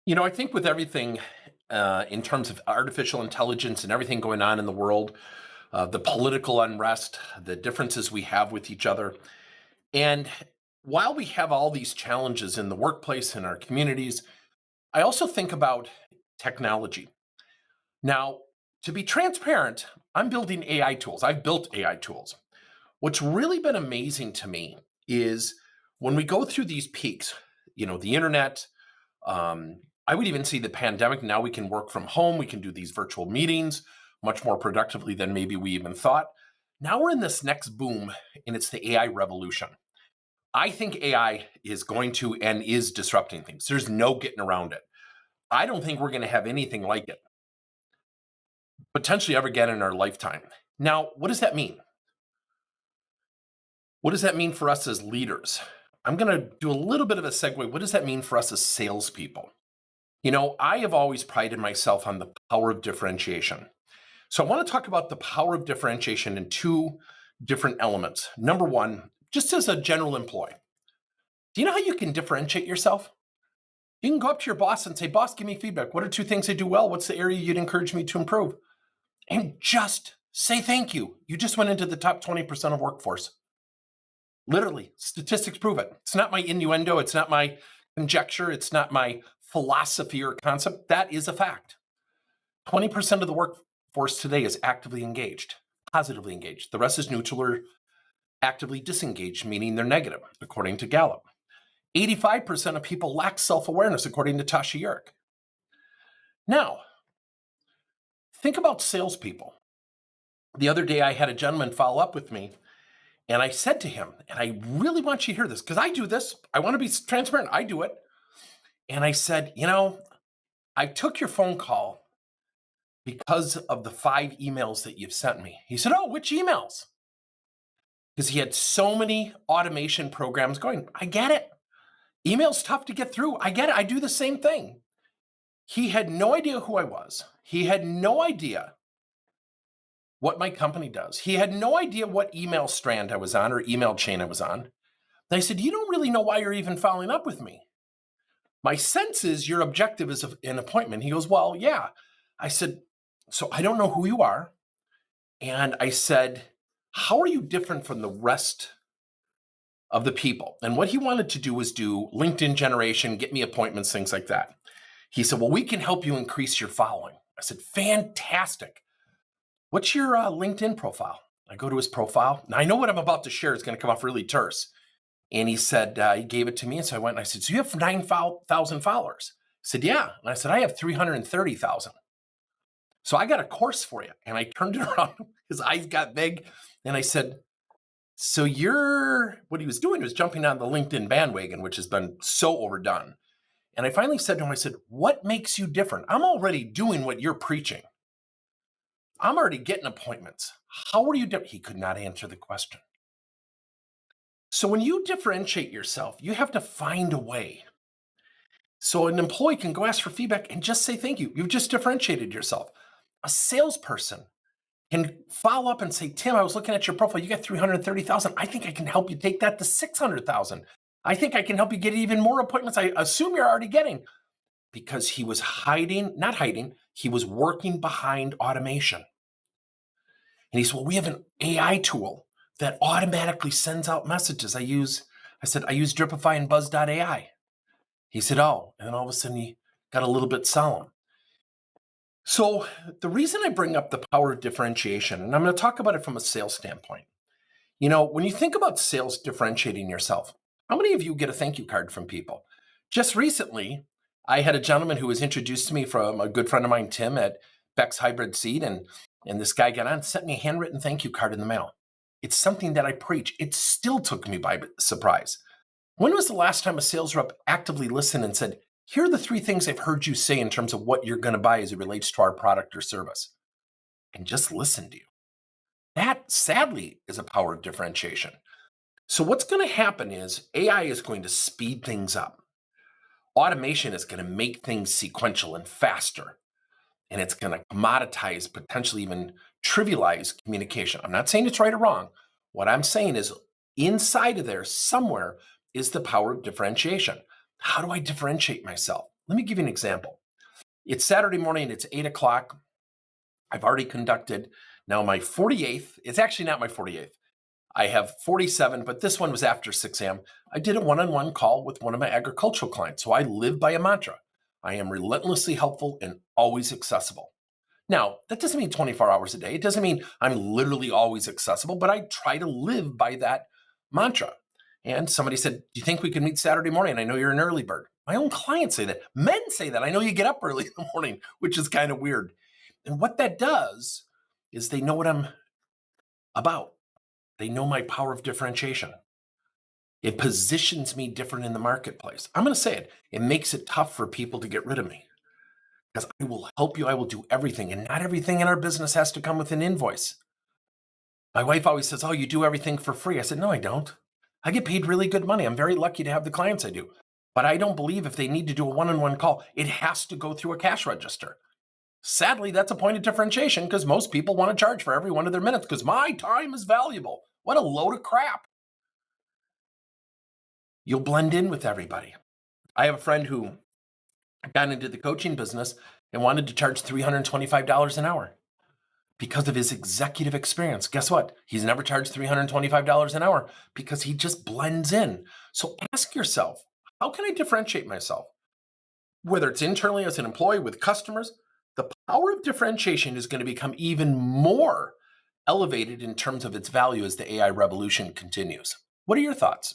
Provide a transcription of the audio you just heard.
I think with everything in terms of artificial intelligence and everything going on in the world, the political unrest, the differences we have with each other. And while we have all these challenges in the workplace and our communities, I also think about technology. Now, to be transparent, I'm building AI tools. I've built AI tools. What's really been amazing to me is when we go through these peaks, the internet, I would even see the pandemic. Now we can work from home. We can do these virtual meetings much more productively than maybe we even thought. Now we're in this next boom, and it's the AI revolution. I think AI is going to and is disrupting things. There's no getting around it. I don't think we're going to have anything like it potentially ever again in our lifetime. Now, what does that mean? What does that mean for us as leaders? I'm going to do a little bit of a segue. What does that mean for us as salespeople? I have always prided myself on the power of differentiation. So I want to talk about the power of differentiation in two different elements. Number one, just as a general employee, do you know how you can differentiate yourself? You can go up to your boss and say, boss, give me feedback. What are two things I do well? What's the area you'd encourage me to improve? And just say thank you. You just went into the top 20% of workforce. Literally, statistics prove it. It's not my innuendo. It's not my conjecture. It's not my philosophy or concept. That is a fact. 20% of the workforce today is actively engaged, positively engaged. The rest is neutral or actively disengaged, meaning they're negative, according to Gallup. 85% of people lack self-awareness, according to Tasha Yerk. Now, think about salespeople. The other day, I had a gentleman follow up with me, and I said to him, and I really want you to hear this, because I do this. I want to be transparent. I do it. And I said, I took your phone call because of the 5 emails that you've sent me. He said, oh, which emails? Because he had so many automation programs going. I get it. Email's tough to get through. I get it. I do the same thing. He had no idea who I was. He had no idea what my company does. He had no idea what email strand I was on or email chain I was on. And I said, you don't really know why you're even following up with me. My sense is your objective is an appointment. He goes, well, yeah. I said, so I don't know who you are. And I said, how are you different from the rest of the people? And what he wanted to do was do LinkedIn generation, get me appointments, things like that. He said, well, we can help you increase your following. I said, fantastic. What's your LinkedIn profile? I go to his profile. Now I know what I'm about to share is going to come off really terse. And he said, he gave it to me. And so I went and I said, so you have 9,000 followers? He said, yeah. And I said, I have 330,000. So I got a course for you. And I turned it around. His eyes got big. And I said, so what he was doing was jumping on the LinkedIn bandwagon, which has been so overdone. And I finally said to him, I said, what makes you different? I'm already doing what you're preaching. I'm already getting appointments. How are you different? He could not answer the question. So when you differentiate yourself, you have to find a way. So an employee can go ask for feedback and just say thank you. You've just differentiated yourself. A salesperson can follow up and say, Tim, I was looking at your profile. You got 330,000. I think I can help you take that to 600,000. I think I can help you get even more appointments. I assume you're already getting, because he was not hiding. He was working behind automation. And he said, well, we have an AI tool that automatically sends out messages. I said, I use Dripify and Buzz.ai. He said, oh, and then all of a sudden he got a little bit solemn. So the reason I bring up the power of differentiation, and I'm going to talk about it from a sales standpoint. When you think about sales differentiating yourself, how many of you get a thank you card from people? Just recently, I had a gentleman who was introduced to me from a good friend of mine, Tim, at Beck's Hybrid Seed, and this guy got on and sent me a handwritten thank you card in the mail. It's something that I preach. It still took me by surprise. When was the last time a sales rep actively listened and said, here are the 3 things I've heard you say in terms of what you're going to buy as it relates to our product or service, and just listen to you? That, sadly, is a power of differentiation. So what's going to happen is AI is going to speed things up. Automation is going to make things sequential and faster. And it's going to commoditize, potentially even trivialize communication. I'm not saying it's right or wrong. What I'm saying is inside of there somewhere is the power of differentiation. How do I differentiate myself? Let me give you an example. It's Saturday morning, it's 8 o'clock. I've already conducted now my 48th. It's actually not my 48th. I have 47, but this one was after 6 a.m. I did a one-on-one call with one of my agricultural clients. So I live by a mantra. I am relentlessly helpful and always accessible. Now, that doesn't mean 24 hours a day. It doesn't mean I'm literally always accessible, but I try to live by that mantra. And somebody said, do you think we can meet Saturday morning? I know you're an early bird. My own clients say that. Men say that. I know you get up early in the morning, which is kind of weird. And what that does is they know what I'm about. They know my power of differentiation. It positions me different in the marketplace. I'm going to say it. It makes it tough for people to get rid of me because I will help you. I will do everything. And not everything in our business has to come with an invoice. My wife always says, oh, you do everything for free. I said, no, I don't. I get paid really good money. I'm very lucky to have the clients I do. But I don't believe if they need to do a one-on-one call, it has to go through a cash register. Sadly, that's a point of differentiation because most people want to charge for every one of their minutes because my time is valuable. What a load of crap. You'll blend in with everybody. I have a friend who got into the coaching business and wanted to charge $325 an hour because of his executive experience. Guess what? He's never charged $325 an hour because he just blends in. So ask yourself, how can I differentiate myself? Whether it's internally as an employee with customers, the power of differentiation is going to become even more elevated in terms of its value as the AI revolution continues. What are your thoughts?